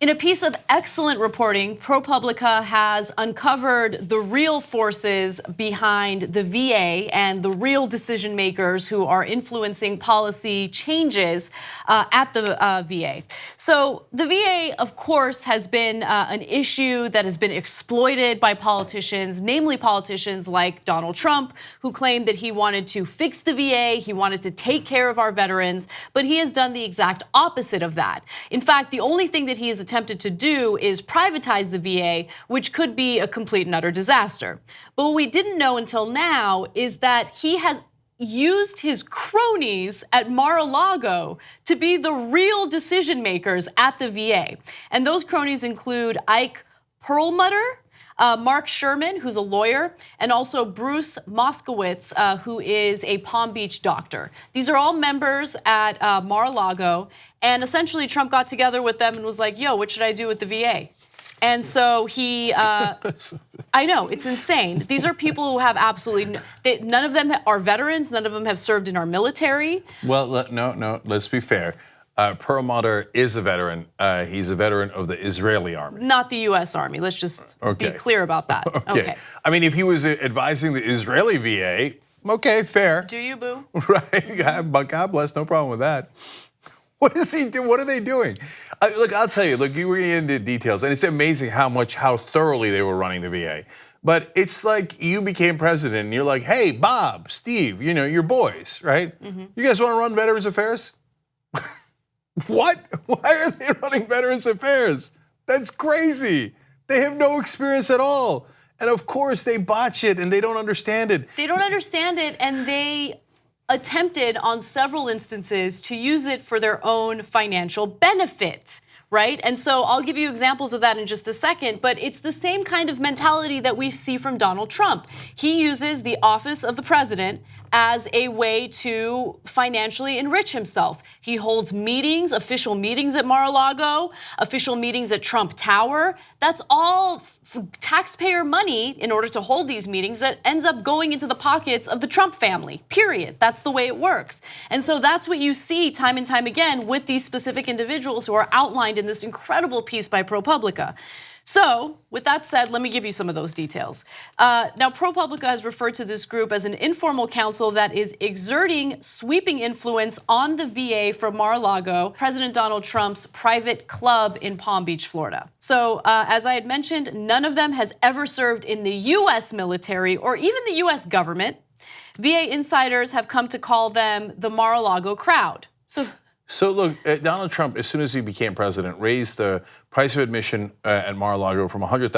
In a piece of excellent reporting, ProPublica has uncovered the real forces behind the VA and the real decision makers who are influencing policy changes at the VA. So the VA, of course, has been an issue that has been exploited by politicians, namely politicians like Donald Trump, who claimed that he wanted to fix the VA, he wanted to take care of our veterans, but he has done the exact opposite of that. In fact, the only thing that he has attempted to do is privatize the VA, which could be a complete and utter disaster. But what we didn't know until now is that he has used his cronies at Mar-A-Lago to be the real decision makers at the VA. And those cronies include Ike Perlmutter, Mark Sherman, who's a lawyer, and also Bruce Moskowitz, who is a Palm Beach doctor. These are all members at Mar-a-Lago, and essentially Trump got together with them and was like, yo, what should I do with the VA? And so he, I know, it's insane. These are people who have absolutely, none of them are veterans, none of them have served in our military. Well, no, let's be fair. Perlmutter is a veteran. He's a veteran of the Israeli army. Not the US Army, let's just be clear about that. Okay. I mean, if he was advising the Israeli VA, okay, fair. Do you, boo? Right, God bless, no problem with that. What is he doing? What are they doing? Look, I'll tell you, look, you were into details, and it's amazing how thoroughly they were running the VA. But it's like you became president and you're like, hey, Bob, Steve, you know, your boys, right? You guys wanna run Veterans Affairs? What? Why are they running Veterans Affairs? That's crazy. They have no experience at all. And of course they botch it and they don't understand it. They don't understand it, and they attempted on several instances to use it for their own financial benefit, right? And so I'll give you examples of that in just a second, but it's the same kind of mentality that we see from Donald Trump. He uses the office of the president as a way to financially enrich himself. He holds meetings, official meetings at Mar-a-Lago, official meetings at Trump Tower. That's all taxpayer money in order to hold these meetings that ends up going into the pockets of the Trump family, period. That's the way it works. And so that's what you see time and time again with these specific individuals who are outlined in this incredible piece by ProPublica. So, with that said, let me give you some of those details. Now, ProPublica has referred to this group as an informal council that is exerting sweeping influence on the VA from Mar-a-Lago, President Donald Trump's private club in Palm Beach, Florida. So, as I had mentioned, none of them has ever served in the US military or even the US government. VA insiders have come to call them the Mar-a-Lago crowd. So look, Donald Trump, as soon as he became president, raised the price of admission at Mar-a-Lago from $100,000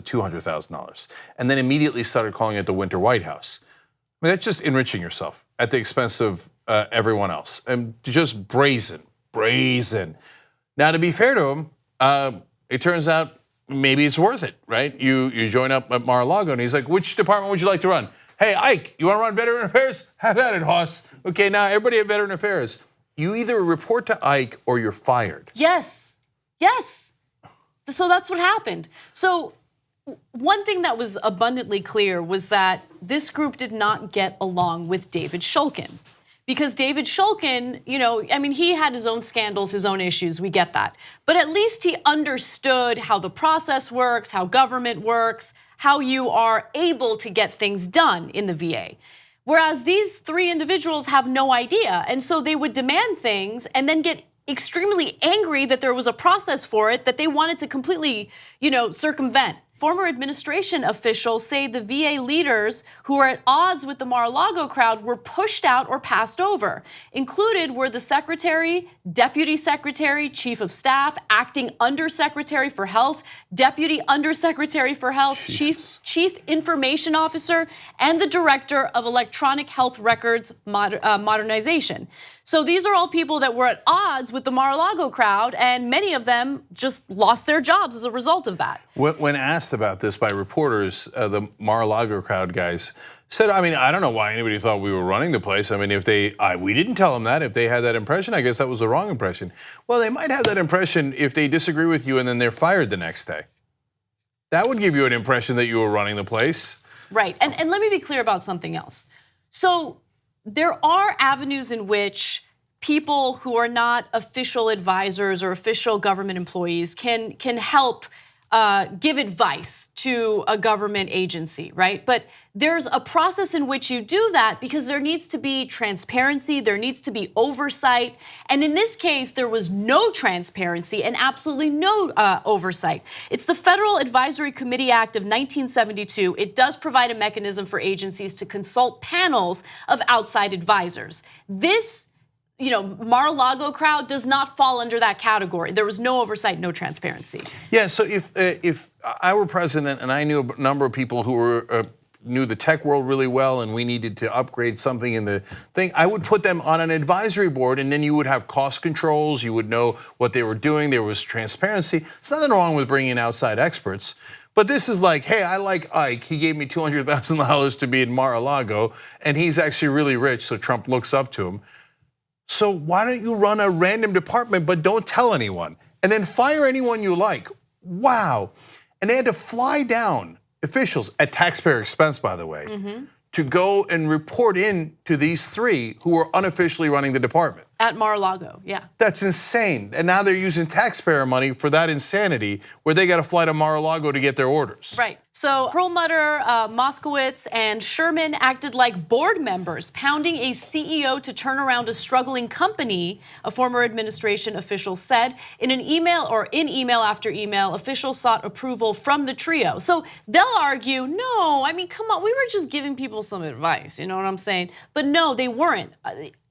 to $200,000, and then immediately started calling it the Winter White House. I mean, that's just enriching yourself at the expense of everyone else, and just brazen. Now, to be fair to him, it turns out maybe it's worth it, right? You join up at Mar-a-Lago, and he's like, which department would you like to run? Hey, Ike, you want to run Veteran Affairs? Have at it, Hoss. Okay, now everybody at Veteran Affairs. You either report to Ike or you're fired. Yes. So that's what happened. So one thing that was abundantly clear was that this group did not get along with David Shulkin. Because David Shulkin, you know, I mean, he had his own scandals, his own issues, we get that. But at least he understood how the process works, how government works, how you are able to get things done in the VA. Whereas these three individuals have no idea. And so they would demand things and then get extremely angry that there was a process for it that they wanted to completely, circumvent. Former administration officials say the VA leaders who are at odds with the Mar-a-Lago crowd were pushed out or passed over. Included were the secretary, deputy secretary, chief of staff, acting undersecretary for health, deputy undersecretary for health, chief information officer, and the director of electronic health records modernization. So these are all people that were at odds with the Mar-a-Lago crowd, and many of them just lost their jobs as a result of that. When asked about this by reporters, the Mar-a-Lago crowd guys said, I mean, I don't know why anybody thought we were running the place. I mean, we didn't tell them that. If they had that impression, I guess that was the wrong impression. Well, they might have that impression if they disagree with you and then they're fired the next day. That would give you an impression that you were running the place. Right, and let me be clear about something else. So there are avenues in which people who are not official advisors or official government employees can help give advice to a government agency, right? But there's a process in which you do that because there needs to be transparency, there needs to be oversight. And in this case, there was no transparency and absolutely no oversight. It's the Federal Advisory Committee Act of 1972. It does provide a mechanism for agencies to consult panels of outside advisors. This Mar-a-Lago crowd does not fall under that category. There was no oversight, no transparency. Yeah, so if I were president and I knew a number of people who were knew the tech world really well and we needed to upgrade something in the thing, I would put them on an advisory board and then you would have cost controls, you would know what they were doing, there was transparency. There's nothing wrong with bringing in outside experts. But this is like, hey, I like Ike. He gave me $200,000 to be in Mar-a-Lago and he's actually really rich, so Trump looks up to him. So why don't you run a random department but don't tell anyone? And then fire anyone you like. Wow. And they had to fly down officials at taxpayer expense, by the way, to go and report in to these three who were unofficially running the department. At Mar-a-Lago, yeah. That's insane. And now they're using taxpayer money for that insanity where they got to fly to Mar-a-Lago to get their orders. Right. So Perlmutter, Moskowitz, and Sherman acted like board members, pounding a CEO to turn around a struggling company, a former administration official said. In an email or in email after email, officials sought approval from the trio. So they'll argue, no, I mean, come on, we were just giving people some advice, you know what I'm saying? But no, they weren't.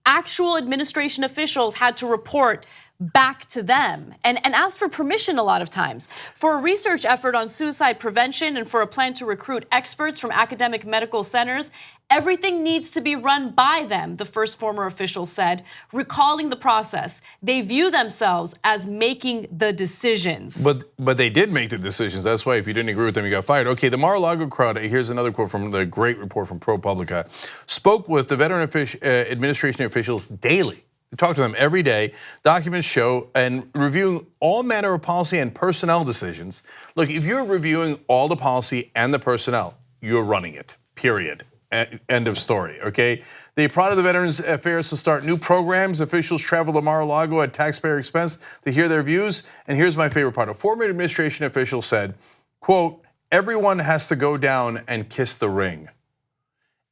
Actual administration officials had to report back to them and asked for permission a lot of times. For a research effort on suicide prevention and for a plan to recruit experts from academic medical centers, everything needs to be run by them, the first former official said, recalling the process. They view themselves as making the decisions. But they did make the decisions. That's why if you didn't agree with them, you got fired. Okay, the Mar-a-Lago crowd, here's another quote from the great report from ProPublica, spoke with the veteran administration officials daily. They talk to them every day. Documents show and reviewing all manner of policy and personnel decisions. Look, if you're reviewing all the policy and the personnel, you're running it, period. End of story, okay? They prodded the Veterans Affairs to start new programs. Officials travel to Mar-a-Lago at taxpayer expense to hear their views. And here's my favorite part. A former administration official said, quote, everyone has to go down and kiss the ring.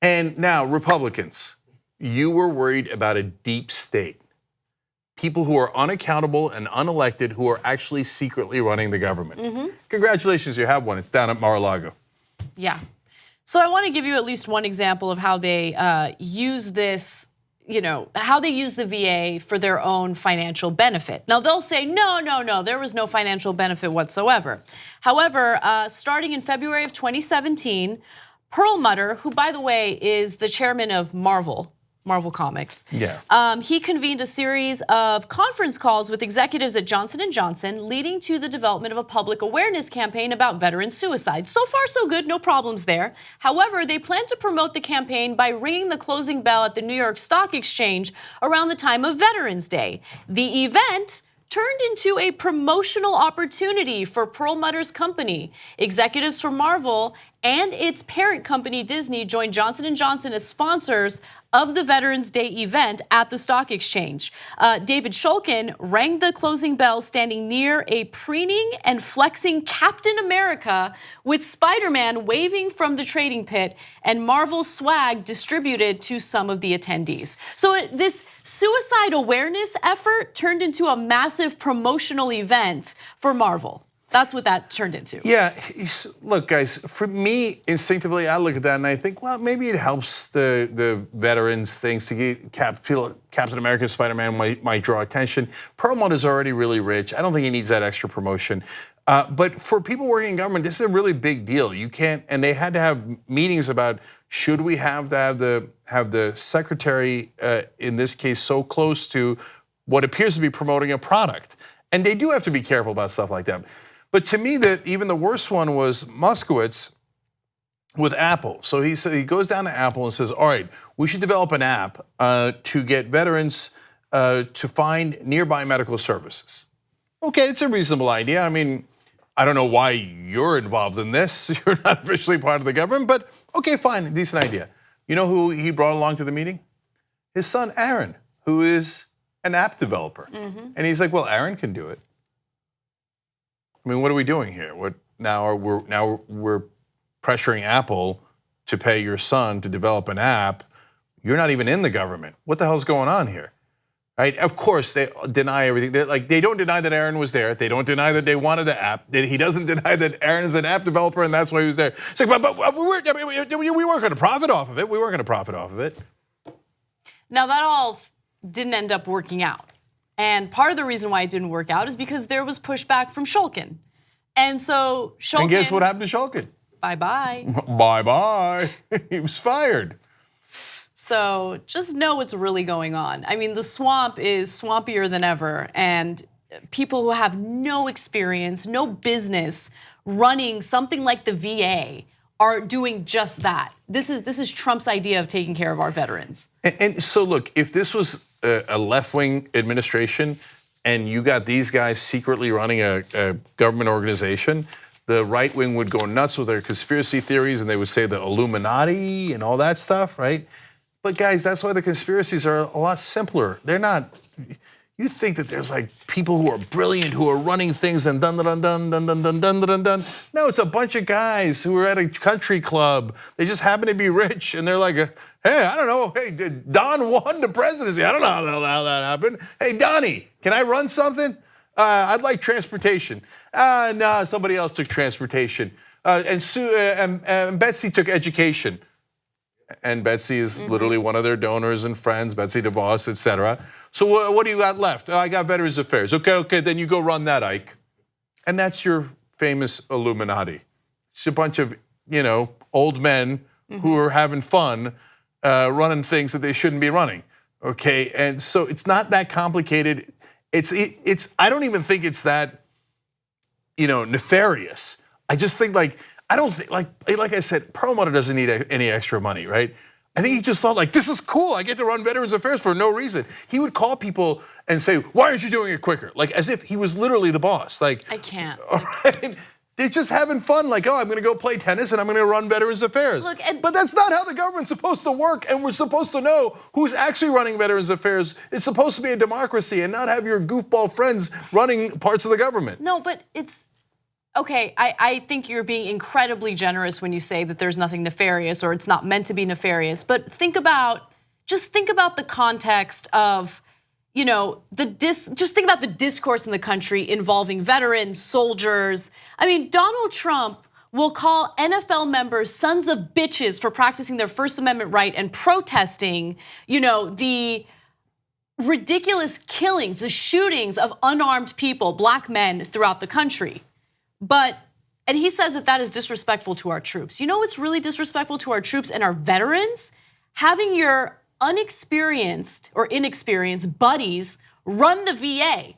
And now, Republicans, you were worried about a deep state. People who are unaccountable and unelected who are actually secretly running the government. Congratulations, you have one. It's down at Mar-a-Lago. Yeah. So I want to give you at least one example of how they use this, how they use the VA for their own financial benefit. Now they'll say, no, there was no financial benefit whatsoever. However, starting in February of 2017, Perlmutter, who by the way is the chairman of Marvel Comics. Yeah. He convened a series of conference calls with executives at Johnson & Johnson, leading to the development of a public awareness campaign about veteran suicide. So far, so good, no problems there. However, they plan to promote the campaign by ringing the closing bell at the New York Stock Exchange around the time of Veterans Day. The event turned into a promotional opportunity for Perlmutter's company. Executives from Marvel and its parent company Disney joined Johnson & Johnson as sponsors of the Veterans Day event at the stock exchange. David Shulkin rang the closing bell standing near a preening and flexing Captain America with Spider-Man waving from the trading pit and Marvel swag distributed to some of the attendees. So this suicide awareness effort turned into a massive promotional event for Marvel. That's what that turned into. Yeah, look guys, for me, instinctively, I look at that and I think, well, maybe it helps the veterans things to get Captain America, Spider-Man might draw attention. Perlmutter is already really rich. I don't think he needs that extra promotion. But for people working in government, this is a really big deal. You can't, and they had to have meetings about should we have to have the secretary, in this case, so close to what appears to be promoting a product. And they do have to be careful about stuff like that. But to me, even the worst one was Moskowitz with Apple. So he said he goes down to Apple and says, all right, we should develop an app to get veterans to find nearby medical services. Okay, it's a reasonable idea. I mean, I don't know why you're involved in this. You're not officially part of the government, but okay, fine, decent idea. You know who he brought along to the meeting? His son, Aaron, who is an app developer. And he's like, well, Aaron can do it. I mean, what are we doing here? Now we're pressuring Apple to pay your son to develop an app. You're not even in the government. What the hell's going on here? Right? Of course, they deny everything. They don't deny that Aaron was there. They don't deny that they wanted the app. He doesn't deny that Aaron is an app developer and that's why he was there. It's like, but we weren't going to profit off of it. We weren't going to profit off of it. Now that all didn't end up working out. And part of the reason why it didn't work out is because there was pushback from Shulkin. And so Shulkin. And guess what happened to Shulkin? Bye-bye. Bye-bye. He was fired. So just know what's really going on. I mean, the swamp is swampier than ever, and people who have no experience, no business running something like the VA are doing just that. This is Trump's idea of taking care of our veterans. And so look, if this was a left-wing administration and you got these guys secretly running a government organization, the right wing would go nuts with their conspiracy theories and they would say the Illuminati and all that stuff, right? But guys, that's why the conspiracies are a lot simpler. They're not, you think that there's like people who are brilliant, who are running things and dun dun dun dun dun dun dun dun dun. No, it's a bunch of guys who are at a country club. They just happen to be rich and they're like, hey, I don't know, hey, Don won the presidency. I don't know how that happened. Hey, Donnie, can I run something? I'd like transportation. No, somebody else took transportation. And Betsy took education. And Betsy is literally one of their donors and friends, Betsy DeVos, et cetera. So what do you got left? I got Veterans Affairs. Okay, then you go run that, Ike. And that's your famous Illuminati. It's a bunch of, old men who are having fun running things that they shouldn't be running. Okay, and so it's not that complicated. I don't even think it's that, nefarious. I just think I don't think, like I said, Perlmutter doesn't need any extra money, right? I think he just thought this is cool. I get to run Veterans Affairs for no reason. He would call people and say, why aren't you doing it quicker? As if he was literally the boss. I can't. All right? They're just having fun, I'm gonna go play tennis and I'm gonna run Veterans Affairs. Look, but that's not how the government's supposed to work, and we're supposed to know who's actually running Veterans Affairs. It's supposed to be a democracy and not have your goofball friends running parts of the government. No, but it's, okay, I think you're being incredibly generous when you say that there's nothing nefarious or it's not meant to be nefarious. But just think about the context of, just think about the discourse in the country involving veterans, soldiers. I mean, Donald Trump will call NFL members sons of bitches for practicing their First Amendment right and protesting, the ridiculous killings, the shootings of unarmed people, black men throughout the country. And he says that is disrespectful to our troops. You know what's really disrespectful to our troops and our veterans? Having your unexperienced or inexperienced buddies run the VA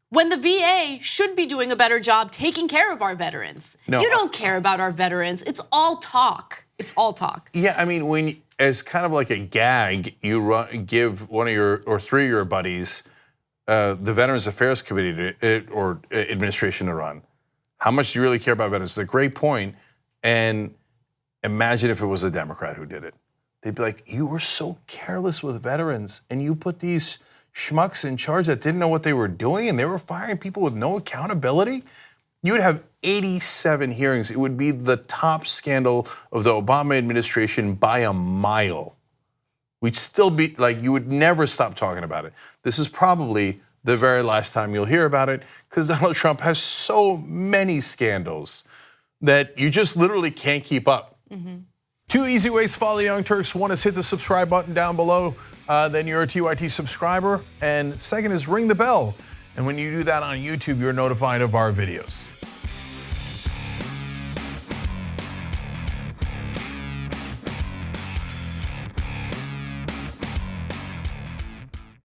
when the VA should be doing a better job taking care of our veterans. No, you don't care about our veterans. It's all talk. It's all talk. Yeah, I mean, as kind of like a gag, you give one of your or three of your buddies the Veterans Affairs Committee or administration to run. How much do you really care about veterans? It's a great point. And imagine if it was a Democrat who did it. They'd be like, you were so careless with veterans and you put these schmucks in charge that didn't know what they were doing and they were firing people with no accountability. You would have 87 hearings. It would be the top scandal of the Obama administration by a mile. We'd still be you would never stop talking about it. This is probably the very last time you'll hear about it because Donald Trump has so many scandals that you just literally can't keep up. Two easy ways to follow the Young Turks. One is hit the subscribe button down below, then you're a TYT subscriber. And second is ring the bell. And when you do that on YouTube, you're notified of our videos.